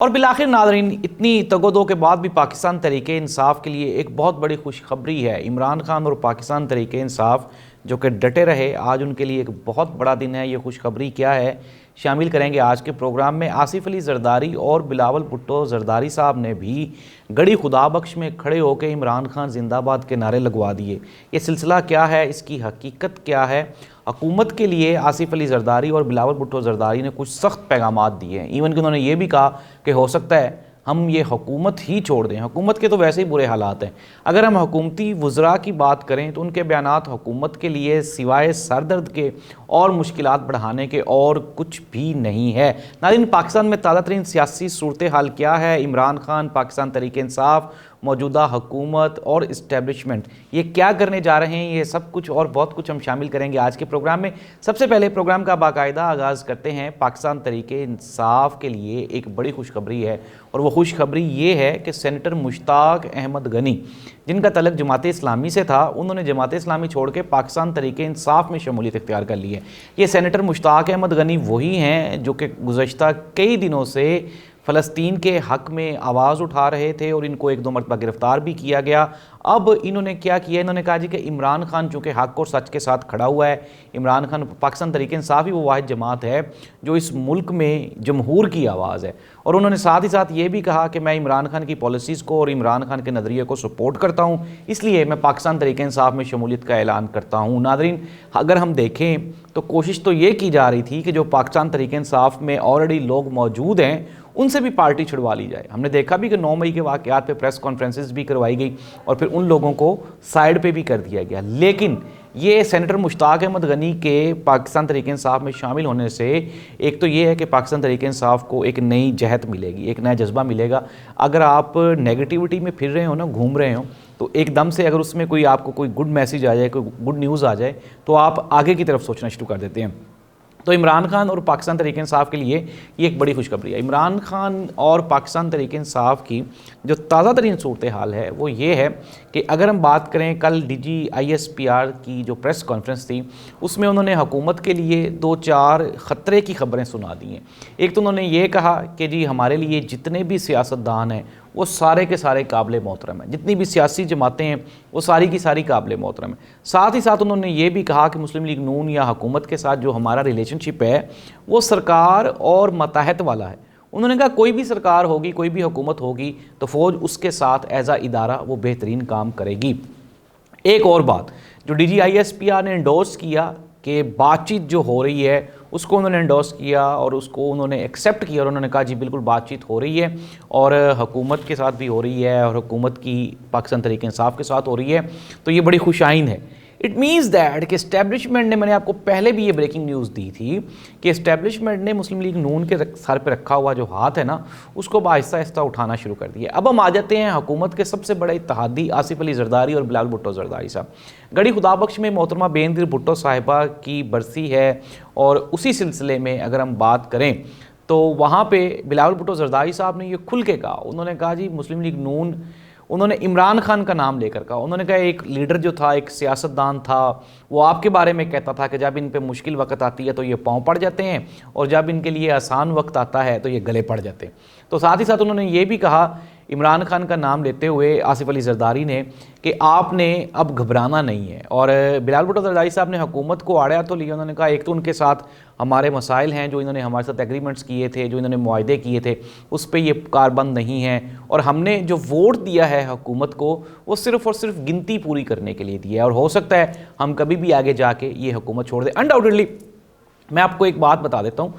और बिलाखिर नाज़रीन, इतनी तगोदो के बाद भी पाकिस्तान तहरीक इंसाफ के लिए एक बहुत बड़ी खुशखबरी है। इमरान खान और पाकिस्तान तहरीक इंसाफ जो कि डटे रहे, आज उनके लिए एक बहुत बड़ा दिन है। ये खुशखबरी क्या है, शामिल करेंगे आज के प्रोग्राम में। आसिफ अली जरदारी और बिलावल भुट्टो जरदारी साहब ने भी गड़ी खुदाबख्श में खड़े होकर इमरान खान जिंदाबाद के नारे लगवा दिए। ये सिलसिला क्या है, इसकी हकीकत क्या है? हुकूमत के लिए आसिफ अली जरदारी और बिलावल भुट्टो जरदारी ने कुछ सख्त पैगामात दिए हैं। इवन कि उन्होंने ये भी कहा कि हो सकता है हम ये हुकूमत ही छोड़ दें। हुकूमत के तो वैसे ही बुरे हालात हैं। अगर हम हुकूमती वज़रा की बात करें तो उनके बयानात हुकूमत के लिए सिवाय सरदर्द के और मुश्किलात बढ़ाने के और कुछ भी नहीं है। नाज़रीन, पाकिस्तान में ताज़ा तरीन सियासी सूरत हाल क्या है? इमरान खान, पाकिस्तान तहरीक इंसाफ, मौजूदा हुकूमत और इस्टेब्लिशमेंट ये क्या करने जा रहे हैं, ये सब कुछ और बहुत कुछ हम शामिल करेंगे आज के प्रोग्राम में। सबसे पहले प्रोग्राम का बाकायदा आगाज़ करते हैं। पाकिस्तान तहरीक इंसाफ के लिए एक बड़ी खुशखबरी है, और वो खुशखबरी ये है कि सेनेटर मुश्ताक अहमद गनी, जिनका तल्लुक़ जमात इस्लामी से था, उन्होंने जमात इस्लामी छोड़ के पाकिस्तान तहरीक इंसाफ में शमूलियत इख्तियार कर ली है। ये सेनेटर मुश्ताक अहमद गनी वही हैं जो कि गुज़श्ता कई दिनों से फ़लस्तीन के हक़ में आवाज़ उठा रहे थे और इनको एक दो मरतबा गिरफ़्तार भी किया गया। अब इन्होंने क्या किया, इन्होंने कहा जी कि इमरान खान चूँकि हक़ और सच के साथ खड़ा हुआ है, इमरान खान, पाकिस्तान तहरीक इंसाफ ही वो वाहिद जमात है जो इस मुल्क में जमहूर की आवाज़ है। और उन्होंने साथ ही साथ ये भी कहा कि मैं इमरान खान की पॉलिसीज़ को और इमरान खान के नज़रिए को सपोर्ट करता हूँ, इसलिए मैं पाकिस्तान तहरीक इंसाफ में शमूलियत का ऐलान करता हूँ। नाज़रीन, अगर हम देखें तो कोशिश तो ये की जा रही थी कि जो पाकिस्तान तहरीक इंसाफ में ऑलरेडी लोग मौजूद हैं उनसे भी पार्टी छुड़वा ली जाए। हमने देखा भी कि 9 मई के वाक़यात पे प्रेस कॉन्फ्रेंसेस भी करवाई गई और फिर उन लोगों को साइड पे भी कर दिया गया। लेकिन ये सेनेटर मुश्ताक अहमद गनी के पाकिस्तान तहरीक इंसाफ में शामिल होने से एक तो ये है कि पाकिस्तान तहरीक इंसाफ को एक नई जहत मिलेगी, एक नया जज्बा मिलेगा। अगर आप नेगेटिविटी में फिर रहे हो ना, घूम रहे हो, तो एकदम से अगर उसमें कोई आपको कोई गुड मैसेज आ जाए, कोई गुड न्यूज़ आ जाए, तो आप आगे की तरफ सोचना शुरू कर देते हैं। तो इमरान खान और पाकिस्तान तहरीक इंसाफ के लिए ये एक बड़ी खुशखबरी है। इमरान खान और पाकिस्तान तहरीक इंसाफ की जो ताज़ा तरीन सूरत हाल है वो ये है कि अगर हम बात करें, कल DGISPR की जो प्रेस कॉन्फ्रेंस थी उसमें उन्होंने हुकूमत के लिए 2-4 ख़तरे की खबरें सुना दी हैं। एक तो उन्होंने ये कहा कि जी हमारे लिए जितने भी सियासतदान हैं वो सारे के सारे काबिल मोहतरम हैं, जितनी भी सियासी जमातें हैं वो सारी की सारी काबिल मोहतरम हैं। साथ ही साथ उन्होंने ये भी कहा कि मुस्लिम लीग नून या हुकूमत के साथ जो हमारा रिलेशनशिप है वो सरकार और मताहत वाला है। उन्होंने कहा कोई भी सरकार होगी, कोई भी हुकूमत होगी तो फ़ौज उसके साथ एज आ इदारा वो बेहतरीन काम करेगी। एक और बात जो DGISPR ने एंडोर्स किया कि बातचीत जो हो रही है उसको उन्होंने एंडोर्स किया और उसको उन्होंने एक्सेप्ट किया और उन्होंने कहा जी बिल्कुल बातचीत हो रही है और हुकूमत के साथ भी हो रही है और हुकूमत की पाकिस्तान तहरीक इंसाफ के साथ हो रही है, तो ये बड़ी खुशाइन है। इट मीन्स दैट कि इस्टेब्लिशमेंट ने, मैंने आपको पहले भी ये ब्रेकिंग न्यूज़ दी थी कि इस्टेब्लिशमेंट ने मुस्लिम लीग नून के सर पे रखा हुआ जो हाथ है ना उसको आहिस्ता आहिस्ता उठाना शुरू कर दिया। अब हम आ जाते हैं हुकूमत के सबसे बड़े इत्तेहादी आसिफ अली जरदारी और बिलावल भुट्टो जरदारी साहब। गड़ी खुदाबख्श में मोहतरमा बेनज़ीर भुट्टो साहिबा की बरसी है और उसी सिलसिले में अगर हम बात करें तो वहाँ पर बिलावल भुट्टो जरदारी साहब ने ये खुल के कहा। उन्होंने कहा जी मुस्लिम लीग नून, उन्होंने इमरान खान का नाम लेकर कहा, उन्होंने कहा एक लीडर जो था, एक सियासतदान था, वो आपके बारे में कहता था कि जब इन पे मुश्किल वक्त आती है तो ये पाँव पड़ जाते हैं और जब इनके लिए आसान वक्त आता है तो ये गले पड़ जाते हैं। तो साथ ही साथ उन्होंने ये भी कहा, इमरान खान का नाम लेते हुए आसिफ अली जरदारी ने, कि आपने अब घबराना नहीं है। और बिलावल भुट्टो जरदारी साहब ने हुकूमत को आड़या तो लिया। उन्होंने कहा एक तो उनके साथ हमारे मसाइल हैं, जो इन्होंने हमारे साथ एग्रीमेंट्स किए थे, जो इन्होंने मुआहदे किए थे, उस पर ये कारबंद नहीं है, और हमने जो वोट दिया है हुकूमत को वो सिर्फ़ और सिर्फ गिनती पूरी करने के लिए दिया है और हो सकता है हम कभी भी आगे जाके ये हुकूमत छोड़ दें। अनडाउटेडली मैं आपको एक बात बता देता हूँ,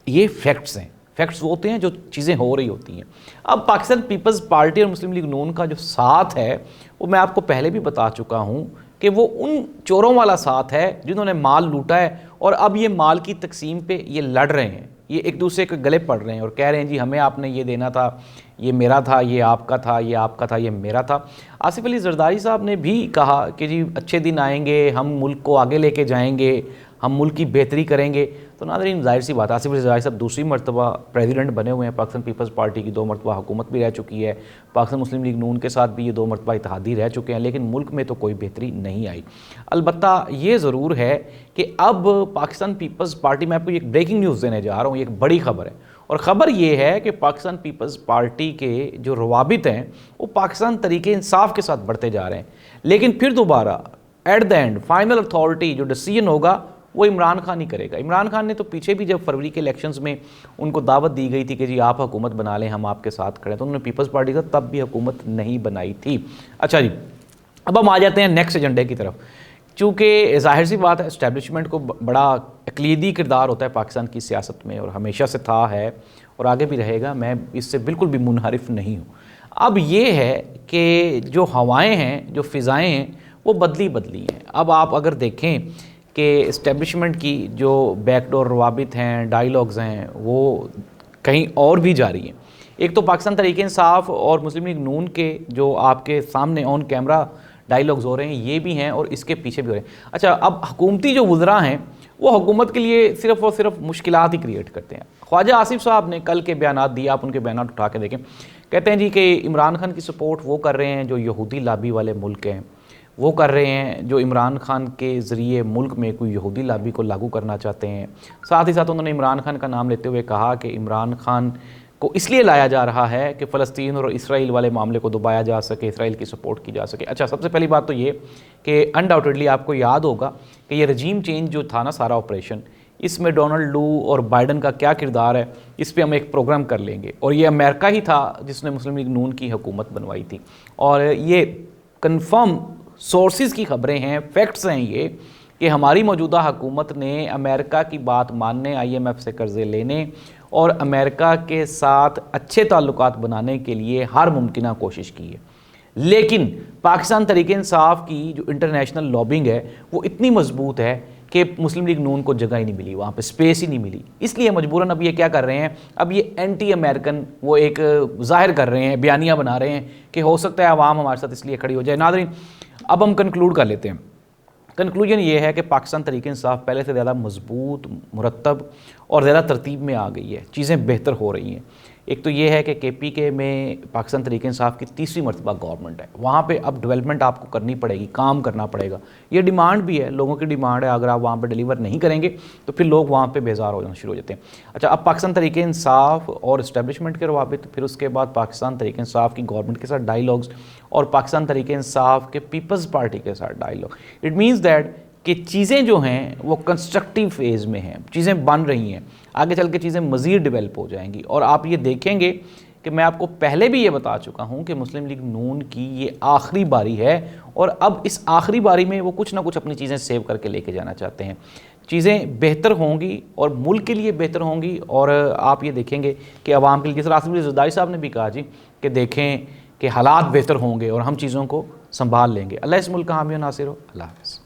ये फैक्ट्स हैं। फैक्ट्स वो होते हैं जो चीज़ें हो रही होती हैं। अब पाकिस्तान पीपल्स पार्टी और मुस्लिम लीग नून का जो साथ है वो मैं आपको पहले भी बता चुका हूँ कि वो उन चोरों वाला साथ है जिन्होंने माल लूटा है और अब ये माल की तकसीम पे ये लड़ रहे हैं, ये एक दूसरे के गले पड़ रहे हैं और कह रहे हैं जी हमें आपने ये देना था, ये मेरा था, ये आपका था, ये आपका था, ये मेरा था। आसिफ अली जरदारी साहब ने भी कहा कि जी अच्छे दिन आएंगे, हम मुल्क को आगे लेके जाएंगे, हम मुल्क की बेहतरी करेंगे। तो नाज़रीन जाहिर सी बात, आसिफ अली जरदारी साहब दूसरी मरतबा प्रेसिडेंट बने हुए हैं। पाकिस्तान पीपल्स पार्टी की 2 मरतबा हुकूमत भी रह चुकी है, पाकिस्तान मुस्लिम लीग नून के साथ भी ये 2 मरतबा इत्तेहादी रह चुके हैं, लेकिन मुल्क में तो कोई बेहतरी नहीं आई। अलबत्ता ये ज़रूर है कि अब पाकिस्तान पीपल्स पार्टी में आपको एक ब्रेकिंग न्यूज़ देने जा रहा हूँ, एक बड़ी खबर है, और ख़बर ये है कि पाकिस्तान पीपल्स पार्टी के जो रवाबित हैं वो पाकिस्तान तरीके इंसाफ के साथ बढ़ते जा रहे हैं, लेकिन फिर दोबारा at the end final authority जो डिसीजन होगा वो इमरान खान ही करेगा। इमरान खान ने तो पीछे भी जब फरवरी के इलेक्शंस में उनको दावत दी गई थी कि जी आप हुकूमत बना लें, हम आपके साथ खड़े, तो उन्होंने पीपल्स पार्टी का तब भी हुकूमत नहीं बनाई थी। अच्छा जी, अब हम आ जाते हैं नेक्स्ट एजेंडे की तरफ। चूँकि जाहिर सी बात है इस्टेब्लिशमेंट को बड़ा अक़लीदी किरदार होता है पाकिस्तान की सियासत में, और हमेशा से था, है और आगे भी रहेगा, मैं इससे बिल्कुल भी मुनहरिफ नहीं हूँ। अब ये है कि जो हवाएं हैं, जो फ़िज़ाएँ हैं, वो बदली हैं। अब आप अगर देखें कि इस्टेब्लिशमेंट की जो बैकडोर रवाबित हैं, डायलॉग्स हैं, वो कहीं और भी जारी हैं। एक तो पाकिस्तान तहरीक इंसाफ और मुस्लिम लीग नून के जो आपके सामने ऑन कैमरा डायलॉग्स हो रहे हैं, ये भी हैं और इसके पीछे भी हो रहे हैं। अच्छा, अब हुकूमती जो वज़रा हैं वो हुकूमत के लिए सिर्फ़ और सिर्फ मुश्किलात ही क्रिएट करते हैं। ख्वाजा आसिफ साहब ने कल के बयानात दिए, आप उनके बयानात उठा के देखें। कहते हैं जी कि इमरान खान की सपोर्ट वो कर रहे हैं जो यहूदी लाबी वाले मुल्क हैं, वो कर रहे हैं जो इमरान खान के ज़रिए मुल्क में कोई यहूदी लाबी को लागू करना चाहते हैं। साथ ही साथ उन्होंने इमरान खान का नाम लेते हुए कहा कि इमरान खान को इसलिए लाया जा रहा है कि फ़लस्तीन और इसराइल वाले मामले को दबाया जा सके, इसराइल की सपोर्ट की जा सके। अच्छा, सबसे पहली बात तो ये कि अनडाउटेडली आपको याद होगा कि ये रजीम चेंज जो था ना सारा ऑपरेशन, इसमें डोनाल्ड लू और बाइडन का क्या किरदार है, इस पर हम एक प्रोग्राम कर लेंगे। और ये अमेरिका ही था जिसने मुस्लिम लीग नून की हुकूमत बनवाई थी, और ये कन्फर्म सोर्सेज की खबरें हैं, फैक्ट्स हैं ये, कि हमारी मौजूदा हुकूमत ने अमेरिका की बात मानने, IMF से कर्ज़े लेने और अमेरिका के साथ अच्छे ताल्लुकात बनाने के लिए हर मुमकिन कोशिश की है। लेकिन पाकिस्तान तहरीक इंसाफ की जो इंटरनेशनल लॉबिंग है वो इतनी मजबूत है कि मुस्लिम लीग नून को जगह ही नहीं मिली, वहाँ पे स्पेस ही नहीं मिली। इसलिए मजबूरन अब ये क्या कर रहे हैं, अब ये एंटी अमेरिकन वो एक ज़ाहिर कर रहे हैं, बयानियाँ बना रहे हैं कि हो सकता है अवाम हमारे साथ इसलिए खड़ी हो जाए। नाज़रीन, अब हम कंक्लूड कर लेते हैं। कंक्लूजन ये है कि पाकिस्तान तहरीक इंसाफ पहले से ज़्यादा मजबूत, मुरतब और ज़्यादा तरतीब में आ गई है, चीज़ें बेहतर हो रही हैं। एक तो ये है कि KPK में पाकिस्तान तहरीक इंसाफ की तीसरी मरतबा गवर्नमेंट है, वहाँ पे अब डेवलपमेंट आपको करनी पड़ेगी, काम करना पड़ेगा। ये डिमांड भी है, लोगों की डिमांड है, अगर आप वहाँ पे डिलीवर नहीं करेंगे तो फिर लोग वहाँ पे बेजार हो जाना शुरू हो जाते हैं। अच्छा, अब पाकिस्तान तहरीक इंसाफ और इस्टेब्लिशमेंट के रवाबित, फिर उसके बाद पाकिस्तान तहरीक इंसाफ की गवर्नमेंट के साथ डायलॉग्स और पाकिस्तान तहरीक इंसाफ के पीपल्स पार्टी के साथ डायलॉग, इट मीन्स दैट कि चीज़ें जो हैं वो कंस्ट्रक्टिव फेज़ में हैं, चीज़ें बन रही हैं, आगे चल के चीज़ें मज़ीद डेवलप हो जाएंगी। और आप ये देखेंगे कि मैं आपको पहले भी ये बता चुका हूँ कि मुस्लिम लीग नून की ये आखिरी बारी है, और अब इस आखिरी बारी में वो कुछ ना कुछ अपनी चीज़ें सेव करके लेके जाना चाहते हैं। चीज़ें बेहतर होंगी और मुल्क के लिए बेहतर होंगी, और आप ये देखेंगे कि अवाम के लिए, जिस रासिफ ज़रदारी साहब ने भी कहा जी कि देखें कि हालात बेहतर होंगे और हम चीज़ों को संभाल लेंगे। अल्लाह इस मुल्क का हामी व नासिर हो। अल्लाह हाफ़िज़।